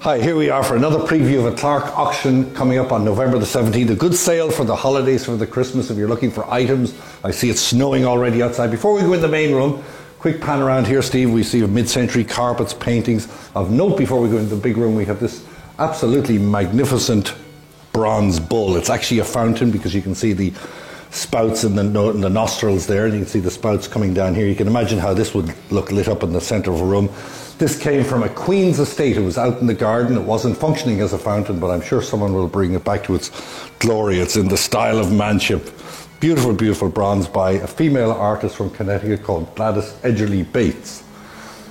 Hi, here we are for another preview of a Clark auction coming up on November the 17th. A good sale for the holidays, for the Christmas, if you're looking for items. I see it's snowing already outside. Before we go in the main room, quick pan around here, Steve. We see mid-century carpets, paintings. Of note, before we go into the big room, we have this absolutely magnificent bronze bull. It's actually a fountain because you can see the spouts in the nostrils there, and you can see the spouts coming down here. You can imagine how this would look lit up in the centre of a room. This came from a Queen's estate. It was out in the garden. It wasn't functioning as a fountain, but I'm sure someone will bring it back to its glory. It's in the style of manship. Beautiful, beautiful bronze by a female artist from Connecticut called Gladys Edgerly Bates.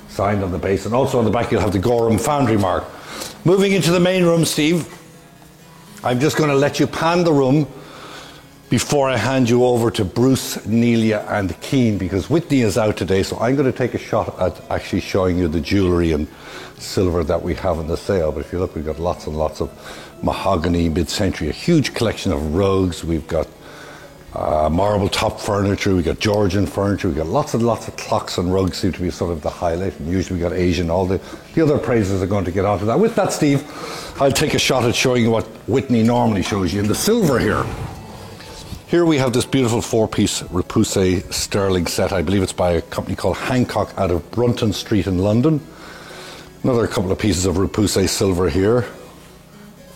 Signed on the base. And also on the back you'll have the Gorham Foundry mark. Moving into the main room, Steve, I'm just going to let you pan the room before I hand you over to Bruce, Nelia and Keane, because Whitney is out today, so I'm going to take a shot at actually showing you the jewellery and silver that we have in the sale. But if you look, we've got lots and lots of mahogany, mid-century, a huge collection of rugs. We've got marble top furniture, we've got Georgian furniture, we've got lots and lots of clocks and rugs seem to be sort of the highlight, and usually we've got Asian. All the other appraisers are going to get onto that. With that, Steve, I'll take a shot at showing you what Whitney normally shows you in the silver here. Here we have this beautiful four-piece Repoussé sterling set. I believe it's by a company called Hancock out of Brunton Street in London. Another couple of pieces of Repoussé silver here.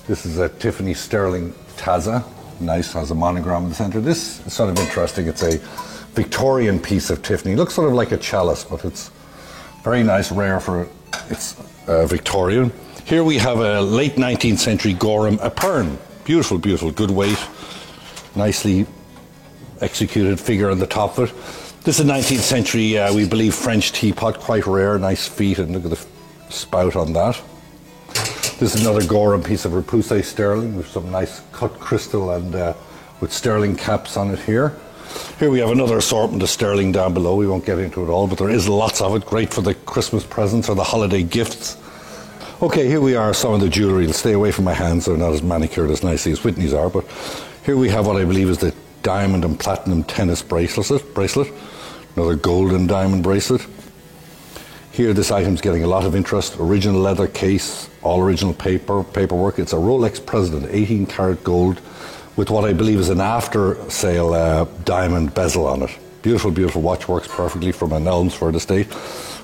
This is a Tiffany sterling Taza. Nice, has a monogram in the centre. This is sort of interesting. It's a Victorian piece of Tiffany. It looks sort of like a chalice, but it's very nice, rare for its Victorian. Here we have a late 19th century Gorham Epergne. Beautiful, beautiful, good weight. Nicely executed figure on the top of it. This is a 19th century, we believe, French teapot, quite rare, nice feet, and look at the spout on that. This is another Gorham piece of Repoussé sterling with some nice cut crystal and with sterling caps on it here. Here we have another assortment of sterling down below. We won't get into it all, but there is lots of it. Great for the Christmas presents or the holiday gifts. Okay, here we are, some of the jewellery. It'll stay away from my hands. They're not as manicured as nicely as Whitney's are, but here we have what I believe is the diamond and platinum tennis bracelet. Another gold and diamond bracelet. Here this item's getting a lot of interest. Original leather case, all original paperwork. It's a Rolex President, 18 karat gold, with what I believe is an after sale diamond bezel on it. Beautiful, beautiful watch, works perfectly from an Elmsford estate.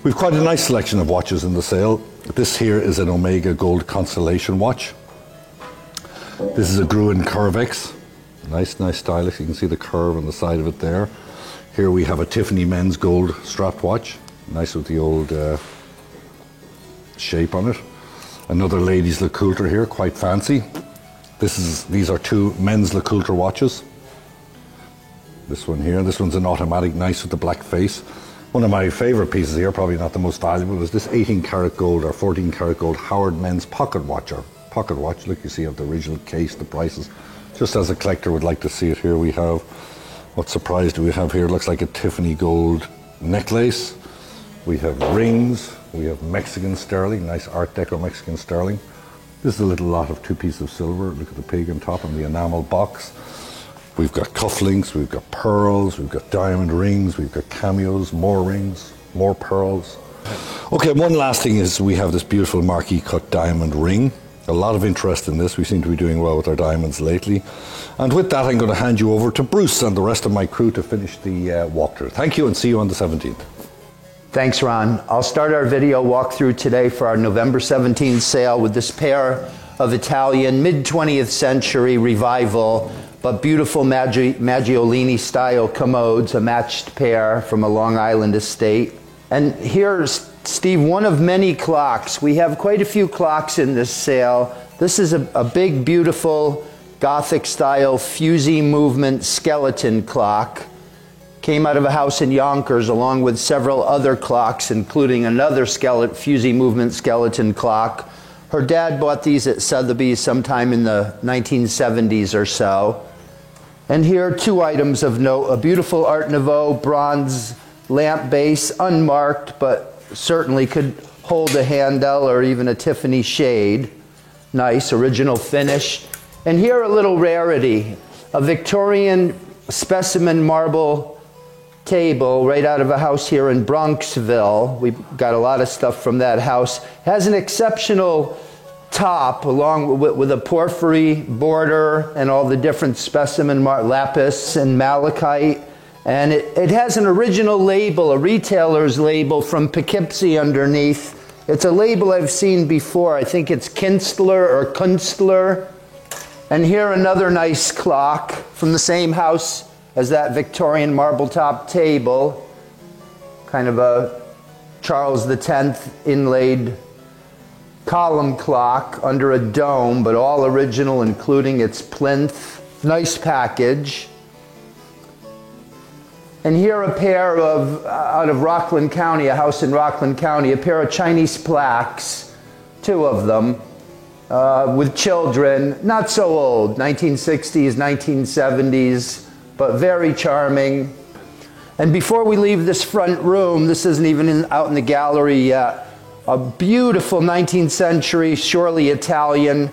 We've quite a nice selection of watches in the sale. This here is an Omega Gold Constellation watch. This is a Gruen Curvex. Nice, nice stylish. You can see the curve on the side of it there. Here we have a Tiffany men's gold strapped watch. Nice with the old shape on it. Another ladies' Le Coultre here, quite fancy. These are two men's Le Coultre watches. This one here, this one's an automatic, nice with the black face. One of my favourite pieces here, probably not the most valuable, is this 18 karat gold or 14 karat gold Howard men's pocket watch. Look, you see of the original case, the prices. Just as a collector would like to see it. Here we have, what surprise do we have here? It looks like a Tiffany gold necklace. We have rings, we have Mexican sterling, nice Art Deco Mexican sterling. This is a little lot of two pieces of silver. Look at the pig on top and the enamel box. We've got cufflinks, we've got pearls, we've got diamond rings, we've got cameos, more rings, more pearls. Okay, one last thing is we have this beautiful marquee cut diamond ring. A lot of interest in this. We seem to be doing well with our diamonds lately. And with that, I'm going to hand you over to Bruce and the rest of my crew to finish the walkthrough. Thank you and see you on the 17th. Thanks, Ron. I'll start our video walkthrough today for our November 17th sale with this pair of Italian mid-20th century revival, but beautiful Maggiolini style commodes, a matched pair from a Long Island estate. And here's, Steve, one of many clocks. We have quite a few clocks in this sale. This is a big, beautiful Gothic style fusee movement skeleton clock. Came out of a house in Yonkers along with several other clocks, including another fusee movement skeleton clock. Her dad bought these at Sotheby's sometime in the 1970s or so. And here are two items of note. A beautiful Art Nouveau bronze lamp base, unmarked, but certainly could hold a Handel or even a Tiffany shade. Nice, original finish. And here a little rarity, a Victorian specimen marble table right out of a house here in Bronxville. We've got a lot of stuff from that house. It has an exceptional top along with a porphyry border and all the different specimen lapis and malachite. And it has an original label, a retailer's label from Poughkeepsie underneath. It's a label I've seen before. I think it's Kinstler or Kunstler. And here another nice clock from the same house as that Victorian marble top table. Kind of a Charles X inlaid column clock under a dome, but all original, including its plinth. Nice package. And here a pair of, out of Rockland County, a house in Rockland County, a pair of Chinese plaques, 2 of them, with children, not so old, 1960s, 1970s, but very charming. And before we leave this front room, this isn't even out in the gallery yet, a beautiful 19th century, surely Italian,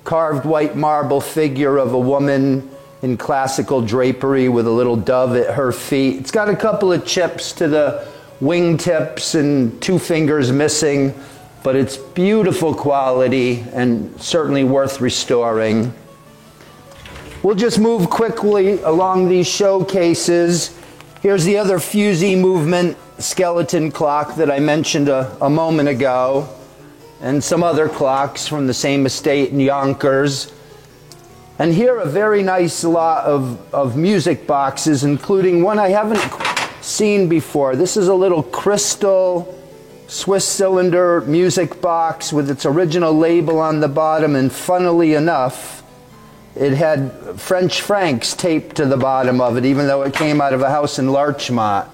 carved white marble figure of a woman in classical drapery with a little dove at her feet. It's got a couple of chips to the wingtips and 2 fingers missing, but it's beautiful quality and certainly worth restoring. We'll just move quickly along these showcases. Here's the other Fusee movement skeleton clock that I mentioned a moment ago, and some other clocks from the same estate in Yonkers. And here a very nice lot of music boxes, including one I haven't seen before. This is a little crystal Swiss cylinder music box with its original label on the bottom, and funnily enough, it had French francs taped to the bottom of it, even though it came out of a house in Larchmont.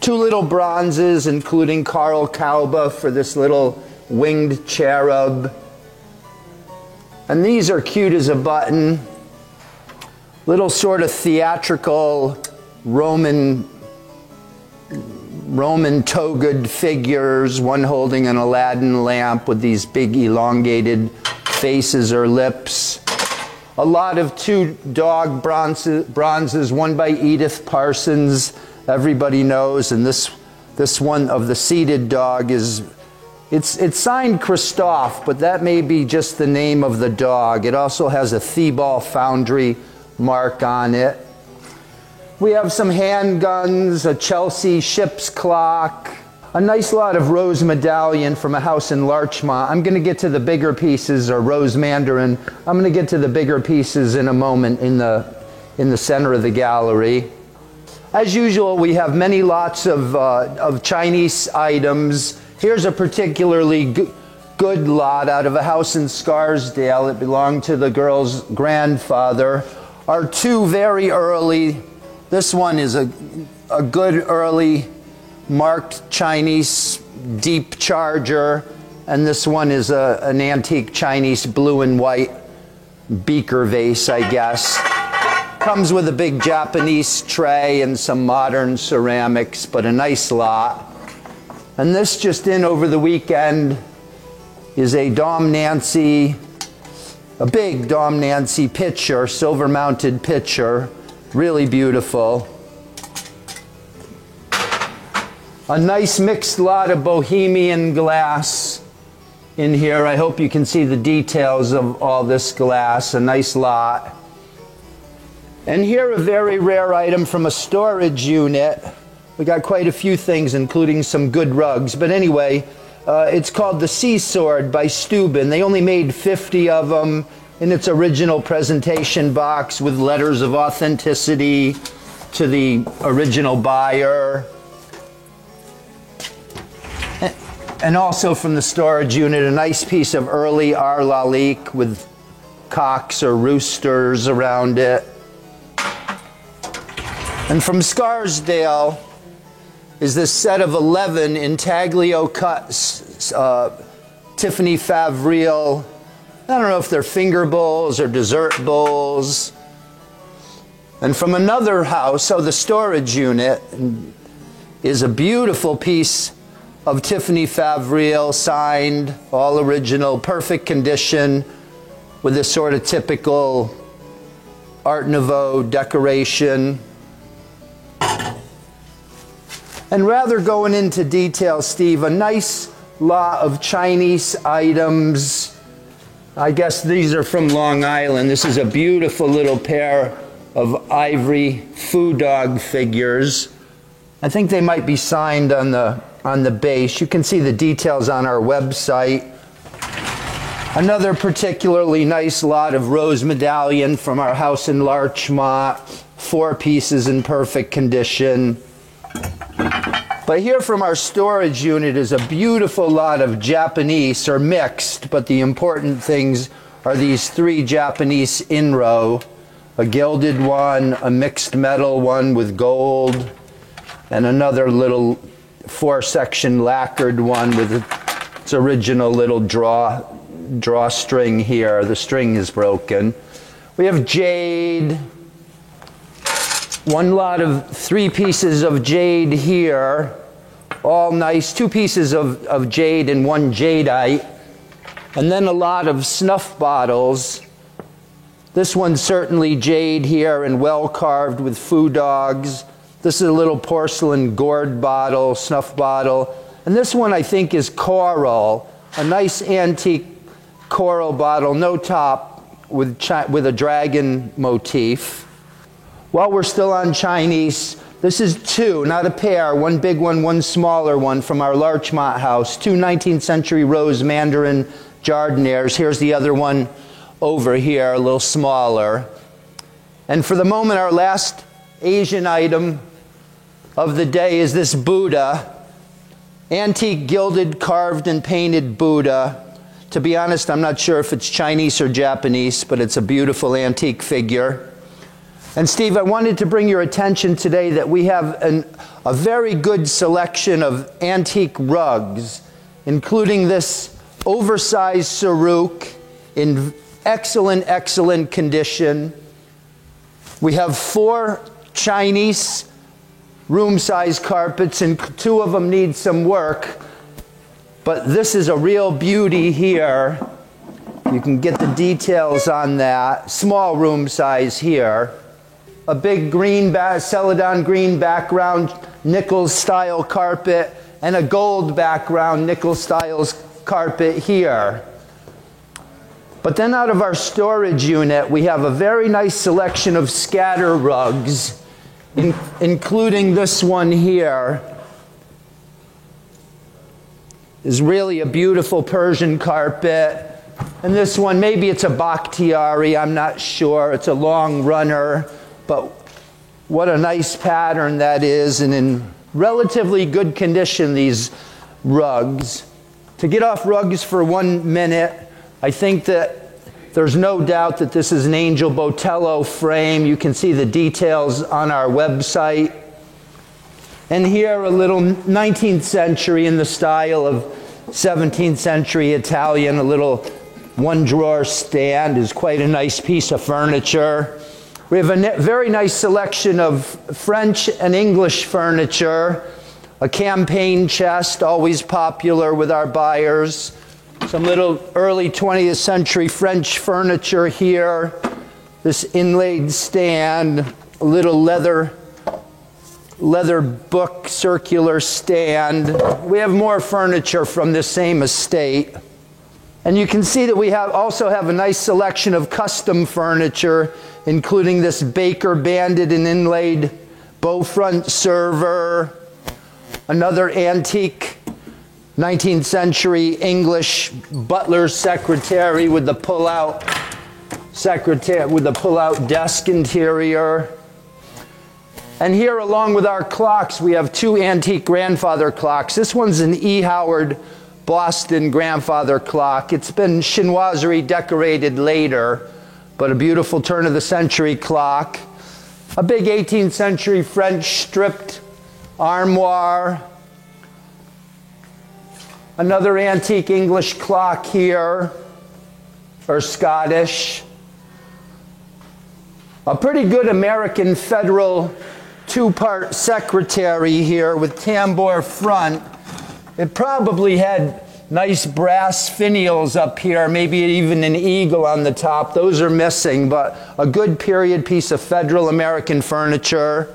2 little bronzes, including Carl Kauba for this little winged cherub. And these are cute as a button. Little sort of theatrical Roman togaed figures, one holding an Aladdin lamp with these big elongated faces or lips. A lot of 2 dog bronzes, one by Edith Parsons, everybody knows, and this one of the seated dog is, it's signed Christophe, but that may be just the name of the dog. It also has a Thibault Foundry mark on it. We have some handguns, a Chelsea ship's clock, a nice lot of rose medallion from a house in Larchmont. I'm going to get to the bigger pieces, or rose mandarin. I'm going to get to the bigger pieces in a moment in the center of the gallery. As usual, we have many lots of Chinese items. Here's a particularly good lot out of a house in Scarsdale. It belonged to the girl's grandfather. Our 2 very early, this one is a good early marked Chinese deep charger, and this one is an antique Chinese blue and white beaker vase, I guess. Comes with a big Japanese tray and some modern ceramics, but a nice lot. And this just in over the weekend is a Dom Nancy, a big Dom Nancy pitcher, silver mounted pitcher, really beautiful. A nice mixed lot of Bohemian glass in here. I hope you can see the details of all this glass, a nice lot. And here a very rare item from a storage unit. We got quite a few things, including some good rugs. But anyway, it's called the Sea Sword by Steuben. They only made 50 of them in its original presentation box with letters of authenticity to the original buyer. And also from the storage unit, a nice piece of early Ar Lalique with cocks or roosters around it. And from Scarsdale is this set of 11 intaglio cuts, Tiffany Favril. I don't know if they're finger bowls or dessert bowls. And from another house, so the storage unit is a beautiful piece of Tiffany Favril, signed, all original, perfect condition, with this sort of typical Art Nouveau decoration. And rather going into detail, Steve, a nice lot of Chinese items. I guess these are from Long Island. This is a beautiful little pair of ivory food dog figures. I think they might be signed on the base. You can see the details on our website. Another particularly nice lot of rose medallion from our house in Larchmont. 4 pieces in perfect condition. But here from our storage unit is a beautiful lot of Japanese, or mixed, but the important things are these 3 Japanese in-row. A gilded one, a mixed metal one with gold, and another little 4-section lacquered one with its original little drawstring here. The string is broken. We have jade. One lot of 3 pieces of jade here, all nice. 2 pieces of jade and 1 jadeite. And then a lot of snuff bottles. This one's certainly jade here and well carved with food dogs. This is a little porcelain gourd bottle, snuff bottle. And this one I think is coral, a nice antique coral bottle, no top, with a dragon motif. While we're still on Chinese, this is 2, not a pair, 1 big one, 1 smaller one from our Larchmont house. 2 19th century rose Mandarin jardinières. Here's the other one over here, a little smaller. And for the moment, our last Asian item of the day is this Buddha. Antique gilded, carved, and painted Buddha. To be honest, I'm not sure if it's Chinese or Japanese, but it's a beautiful antique figure. And Steve, I wanted to bring your attention today that we have a very good selection of antique rugs, including this oversized Saruk in excellent condition. We have 4 Chinese room-size carpets, and 2 of them need some work. But this is a real beauty here. You can get the details on that. Small room size here. A big green Celadon green background Nichols style carpet, and a gold background Nichols styles carpet here. But then out of our storage unit, we have a very nice selection of scatter rugs, including this one here. Is really a beautiful Persian carpet. And this one, maybe it's a Bakhtiari, I'm not sure. It's a long runner. But what a nice pattern that is, and in relatively good condition, these rugs. To get off rugs for 1 minute, I think that there's no doubt that this is an Angel Botello frame. You can see the details on our website. And here a little 19th century in the style of 17th century Italian, a little 1-drawer stand is quite a nice piece of furniture. We have a very nice selection of French and English furniture, a campaign chest, always popular with our buyers, some little early 20th century French furniture here, this inlaid stand, a little leather book circular stand. We have more furniture from this same estate. And you can see that we also have a nice selection of custom furniture, including this Baker banded and inlaid bow front server, another antique 19th century English butler's secretary with the pull-out desk interior. And here, along with our clocks, we have 2 antique grandfather clocks. This one's an E. Howard Boston grandfather clock. It's been chinoiserie decorated later, but a beautiful turn-of-the-century clock. A big 18th century French stripped armoire. Another antique English clock here, or Scottish. A pretty good American Federal 2-part secretary here with tambour front. It probably had nice brass finials up here, maybe even an eagle on the top. Those are missing, but a good period piece of Federal American furniture.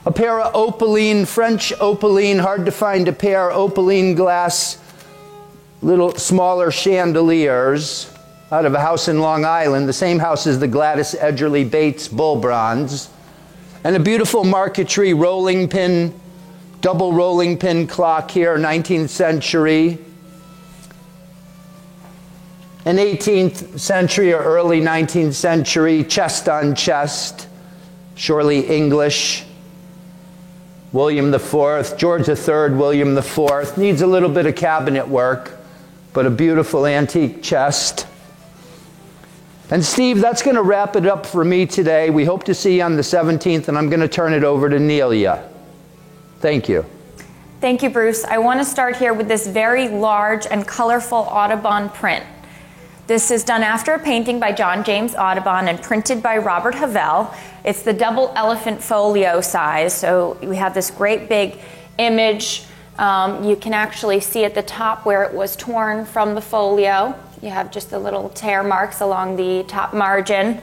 A pair of opaline, French opaline, hard to find a pair, opaline glass, little smaller chandeliers out of a house in Long Island, the same house as the Gladys Edgerly Bates bull bronze. And a beautiful marquetry rolling pin, double rolling pin clock here, 19th century. An 18th century or early 19th century chest on chest, surely English. William IV, George III, William IV. Needs a little bit of cabinet work, but a beautiful antique chest. And Steve, that's going to wrap it up for me today. We hope to see you on the 17th, and I'm going to turn it over to Nelia. Thank you. Thank you, Bruce. I want to start here with this very large and colorful Audubon print. This is done after a painting by John James Audubon and printed by Robert Havell. It's the double elephant folio size, so we have this great big image. You can actually see at the top where it was torn from the folio. You have just the little tear marks along the top margin.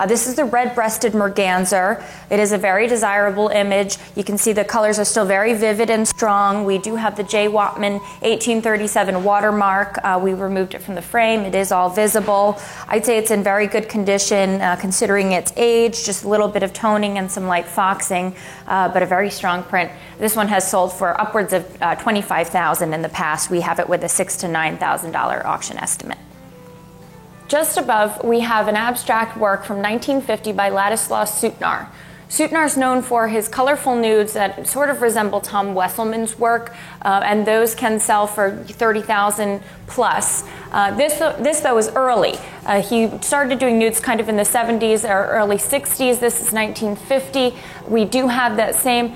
This is the red-breasted merganser. It is a very desirable image. You can see the colors are still very vivid and strong. We do have the J. Watman 1837 watermark. We removed it from the frame. It is all visible. I'd say it's in very good condition considering its age, just a little bit of toning and some light foxing, but a very strong print. This one has sold for upwards of $25,000 in the past. We have it with a $6,000 to $9,000 auction estimate. Just above, we have an abstract work from 1950 by Ladislaus Suttner. Suttner is known for his colorful nudes that sort of resemble Tom Wesselmann's work, and those can sell for $30,000 plus. This though is early. He started doing nudes kind of in the 70s or early 60s. This is 1950. We do have that same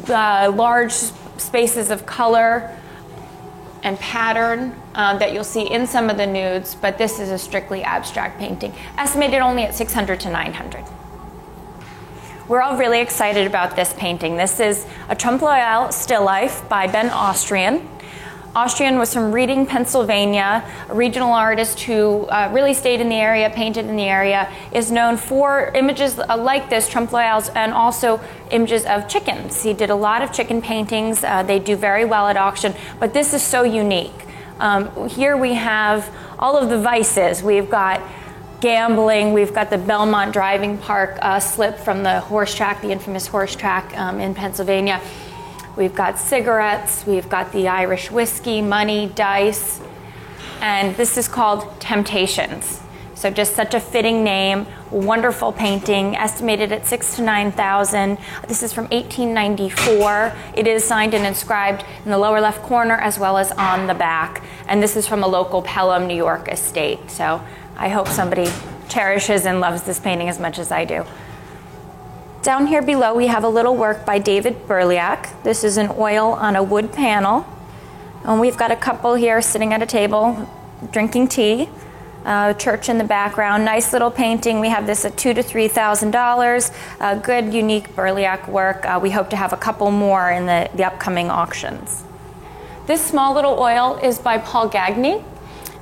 large spaces of color and pattern that you'll see in some of the nudes, but this is a strictly abstract painting, estimated only at $600 to $900. We're all really excited about this painting. This is a Trompe l'Oeil still life by Ben Austrian. Austrian was from Reading, Pennsylvania, a regional artist who really stayed in the area, painted in the area, is known for images like this, Trompe l'Oeils, and also images of chickens. He did a lot of chicken paintings. They do very well at auction, but this is so unique. Here we have all of the vices. We've got gambling, we've got the Belmont Driving Park slip from the horse track, the infamous horse track in Pennsylvania. We've got cigarettes, we've got the Irish whiskey, money, dice, and this is called Temptations. So just such a fitting name, wonderful painting, estimated at $6,000 to $9,000. This is from 1894. It is signed and inscribed in the lower left corner as well as on the back. And this is from a local Pelham, New York estate. So I hope somebody cherishes and loves this painting as much as I do. Down here below we have a little work by David Burliak. This is an oil on a wood panel. And we've got a couple here sitting at a table drinking tea. Church in the background, nice little painting. We have this at $2,000 to $3,000. Good, unique Burliak work. We hope to have a couple more in the upcoming auctions. This small little oil is by Paul Gagny.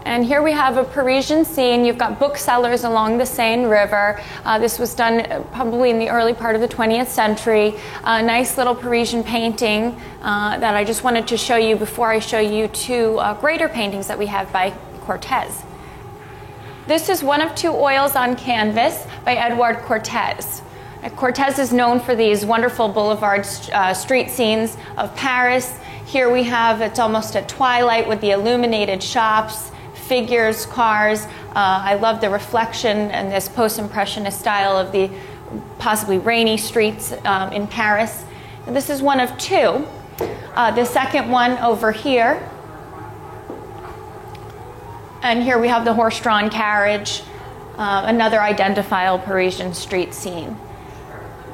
And here we have a Parisian scene. You've got booksellers along the Seine River. This was done probably in the early part of the 20th century. A nice little Parisian painting that I just wanted to show you before I show you two greater paintings that we have by Cortez. This is one of two oils on canvas by Edouard Cortez. Cortez is known for these wonderful boulevard street scenes of Paris. Here we have, it's almost at twilight with the illuminated shops, figures, cars. I love the reflection and this post-impressionist style of the possibly rainy streets in Paris. And this is one of two. The second one over here. And here we have the horse-drawn carriage, another identifiable Parisian street scene.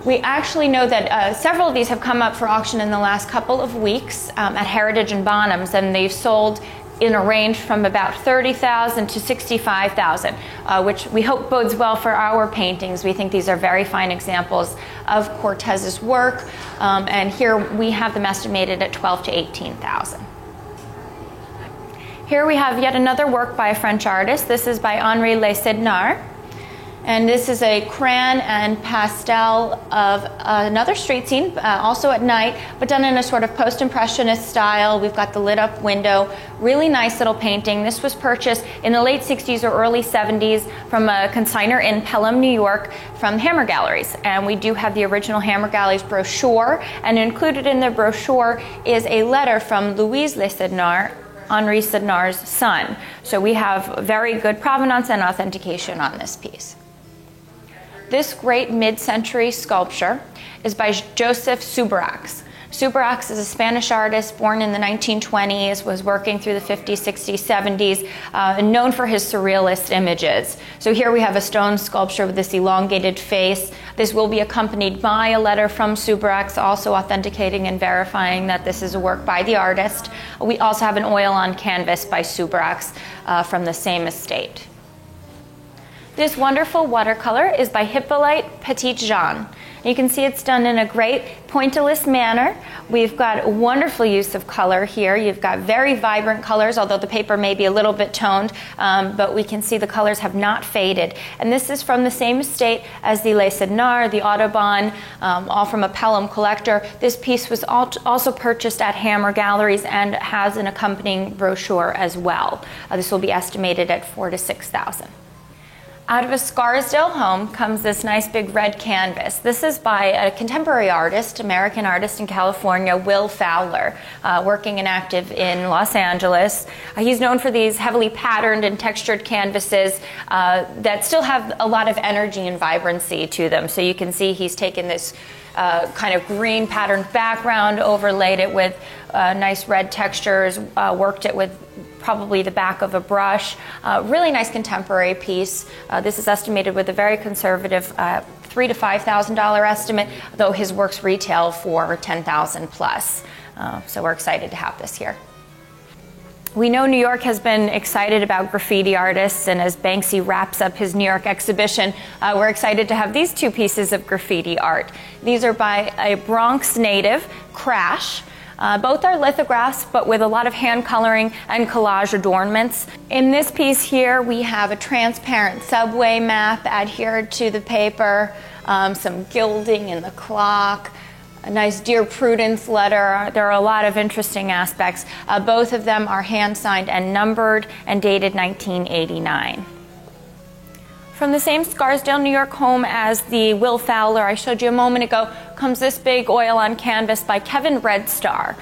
We actually know that several of these have come up for auction in the last couple of weeks at Heritage and Bonhams, and they've sold in a range from about $30,000 to $65,000, which we hope bodes well for our paintings. We think these are very fine examples of Cortez's work, and here we have them estimated at $12,000 to $18,000. Here we have yet another work by a French artist. This is by Henri Le Cédnar. And this is a crayon and pastel of another street scene, also at night, but done in a sort of post-impressionist style. We've got the lit up window. Really nice little painting. This was purchased in the late 60s or early 70s from a consignor in Pelham, New York, from Hammer Galleries. And we do have the original Hammer Galleries brochure, and included in the brochure is a letter from Louise Lessednard, Henri Sednard's son. So we have very good provenance and authentication on this piece. This great mid-century sculpture is by Joseph Subirachs. Subirachs is a Spanish artist born in the 1920s, was working through the 50s, 60s, 70s, and known for his surrealist images. So here we have a stone sculpture with this elongated face. This will be accompanied by a letter from Subirachs, also authenticating and verifying that this is a work by the artist. We also have an oil on canvas by Subirachs from the same estate. This wonderful watercolor is by Hippolyte Petit-Jean. You can see it's done in a great pointillist manner. We've got wonderful use of color here. You've got very vibrant colors, although the paper may be a little bit toned, but we can see the colors have not faded. And this is from the same estate as the Lessednard, the Audubon, all from a Pelham collector. This piece was also purchased at Hammer Galleries and has an accompanying brochure as well. This will be estimated at $4,000 to $6,000. Out of a Scarsdale home comes this nice big red canvas. This is by a contemporary artist, American artist in California, Will Fowler, working and active in Los Angeles. He's known for these heavily patterned and textured canvases that still have a lot of energy and vibrancy to them. So you can see he's taken this kind of green patterned background, overlaid it with nice red textures, worked it with probably the back of a brush. Really nice contemporary piece. This is estimated with a very conservative $3,000 to $5,000 estimate, though his works retail for $10,000 plus. So we're excited to have this here. We know New York has been excited about graffiti artists, and as Banksy wraps up his New York exhibition, we're excited to have these two pieces of graffiti art. These are by a Bronx native, Crash. Both are lithographs, but with a lot of hand coloring and collage adornments. In this piece here, we have a transparent subway map adhered to the paper, some gilding in the clock, a nice Dear Prudence letter. There are a lot of interesting aspects. Both of them are hand-signed and numbered and dated 1989. From the same Scarsdale, New York home as the Will Fowler I showed you a moment ago comes this big oil on canvas by Kevin Red Star.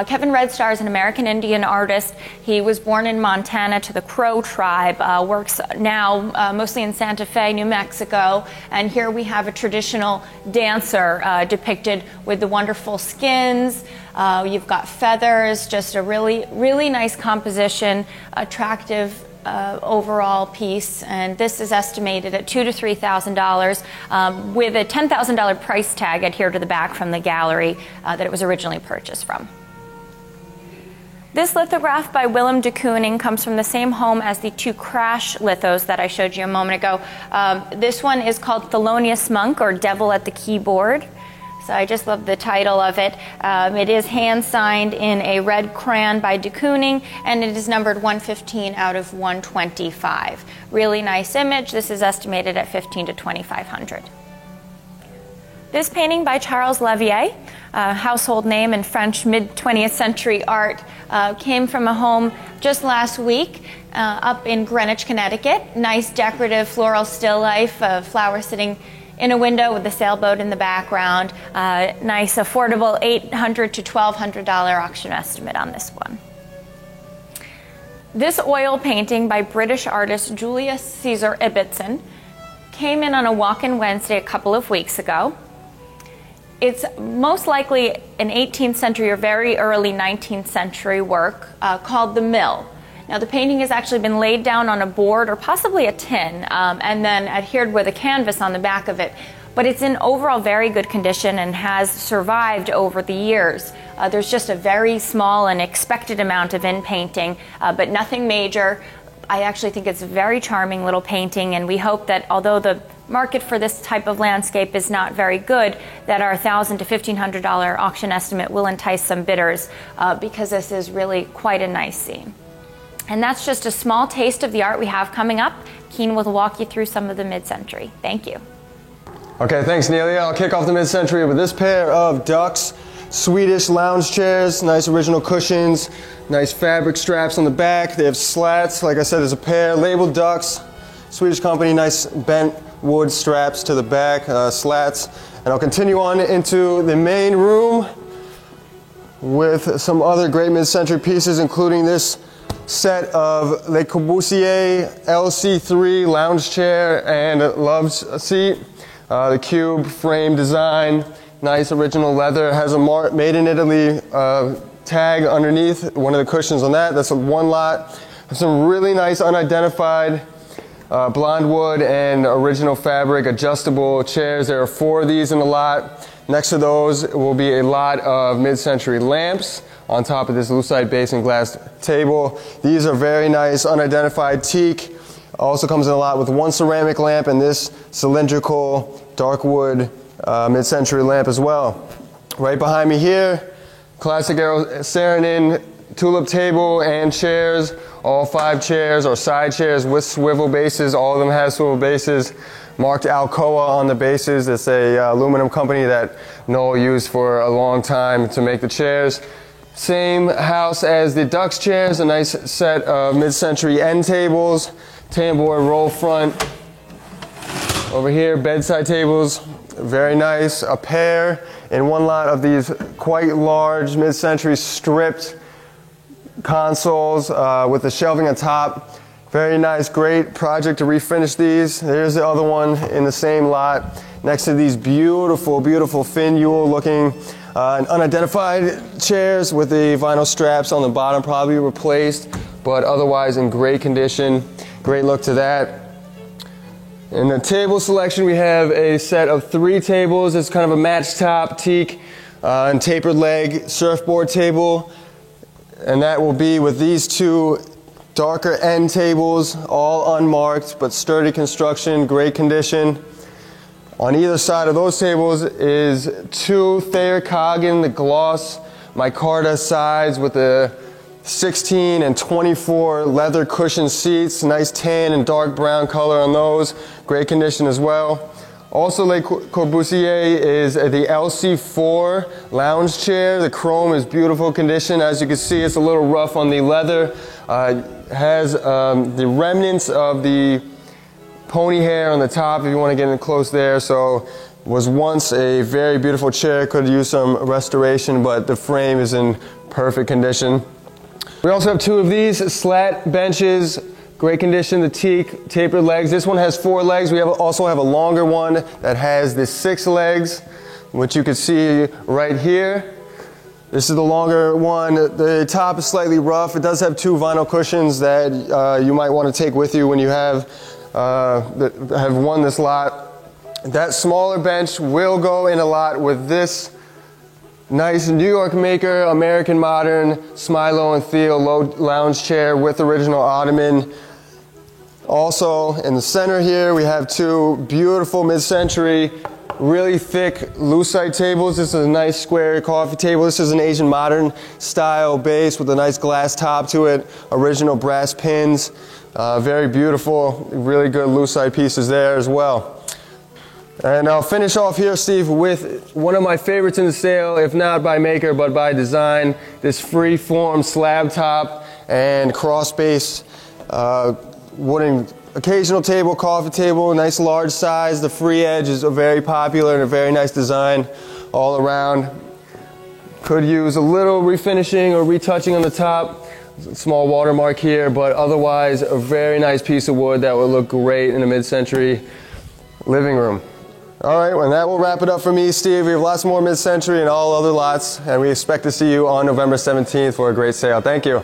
Kevin Red Star is an American Indian artist. He was born in Montana to the Crow tribe, works now mostly in Santa Fe, New Mexico. And here we have a traditional dancer depicted with the wonderful skins. You've got feathers, just a really nice composition, attractive overall piece, and this is estimated at $2,000 to $3,000 with a $10,000 price tag adhered to the back from the gallery that it was originally purchased from. This lithograph by Willem de Kooning comes from the same home as the two Crash lithos that I showed you a moment ago. This one is called Thelonious Monk, or Devil at the Keyboard. So I just love the title of it. It is hand-signed in a red crayon by de Kooning, and it is numbered 115 out of 125. Really nice image. This is estimated at $1,500 to $2,500. This painting by Charles Levier, a household name in French mid-20th century art, came from a home just last week up in Greenwich, Connecticut. Nice decorative floral still life, a flower sitting in a window with a sailboat in the background. Nice, affordable $800 to $1,200 auction estimate on this one. This oil painting by British artist Julius Caesar Ibbotson came in on a walk-in Wednesday a couple of weeks ago. It's most likely an 18th century or very early 19th century work called The Mill. Now the painting has actually been laid down on a board or possibly a tin and then adhered with a canvas on the back of it. But it's in overall very good condition and has survived over the years. There's just a very small and expected amount of in-painting, but nothing major. I actually think it's a very charming little painting, and we hope that although the market for this type of landscape is not very good, that our $1,000 to $1,500 auction estimate will entice some bidders because this is really quite a nice scene. And that's just a small taste of the art we have coming up. Keen will walk you through some of the mid-century. Thank you. Okay, thanks, Nelia. I'll kick off the mid-century with this pair of Dux Swedish lounge chairs. Nice original cushions, nice fabric straps on the back. They have slats. Like I said, there's a pair labeled Dux, Swedish company. Nice bent wood straps to the back, slats. And I'll continue on into the main room with some other great mid-century pieces, including this set of Le Corbusier LC3 lounge chair and love seat. The cube frame design, nice original leather, has a made in Italy tag underneath one of the cushions on that. That's one lot. Some really nice unidentified blonde wood and original fabric adjustable chairs. There are 4 of these in the lot. Next to those will be a lot of mid-century lamps on top of this lucite base and glass table. These are very nice unidentified teak. Also comes in a lot with one ceramic lamp and this cylindrical dark wood mid-century lamp as well. Right behind me here, classic Saarinen tulip table and chairs. All 5 chairs are side chairs with swivel bases. All of them have swivel bases. Marked Alcoa on the bases. It's a aluminum company that Noel used for a long time to make the chairs. Same house as the Dux chairs, a nice set of mid-century end tables, tambour roll front. Over here, bedside tables, very nice. A pair in one lot of these quite large mid-century stripped consoles with the shelving on top. Very nice, great project to refinish these. There's the other one in the same lot next to these beautiful, beautiful Finuel looking unidentified chairs with the vinyl straps on the bottom, probably replaced, but otherwise in great condition. Great look to that. In the table selection, we have a set of 3 tables. It's kind of a match top, teak, and tapered leg surfboard table. And that will be with these 2 darker end tables, all unmarked, but sturdy construction, great condition. On either side of those tables is 2 Thayer Coggin, the gloss micarta sides with the 16 and 24 leather cushion seats, nice tan and dark brown color on those, great condition as well. Also, Le Corbusier is the LC4 lounge chair. The chrome is beautiful condition. As you can see, it's a little rough on the leather. Has the remnants of the pony hair on the top if you want to get in close there. So was once a very beautiful chair, could use some restoration, but the frame is in perfect condition. We also have 2 of these slat benches, great condition, the teak, tapered legs. This one has 4 legs. We also have a longer one that has the 6 legs, which you can see right here. This is the longer one. The top is slightly rough. It does have 2 vinyl cushions that you might want to take with you when you have won this lot. That smaller bench will go in a lot with this nice New York Maker, American Modern, Smilo and Theo lounge chair with original ottoman. Also in the center here we have 2 beautiful mid-century, really thick lucite tables. This is a nice square coffee table. This is an Asian Modern style base with a nice glass top to it, original brass pins. Very beautiful, really good lucite pieces there as well. And I'll finish off here, Steve, with one of my favorites in the sale, if not by maker, but by design, this free-form slab top and cross base wooden occasional table, coffee table, nice large size. The free edge is very popular and a very nice design all around. Could use a little refinishing or retouching on the top. Small watermark here, but otherwise a very nice piece of wood that would look great in a mid-century living room. All right, and that will wrap it up for me, Steve. We have lots more mid-century and all other lots, and we expect to see you on November 17th for a great sale. Thank you.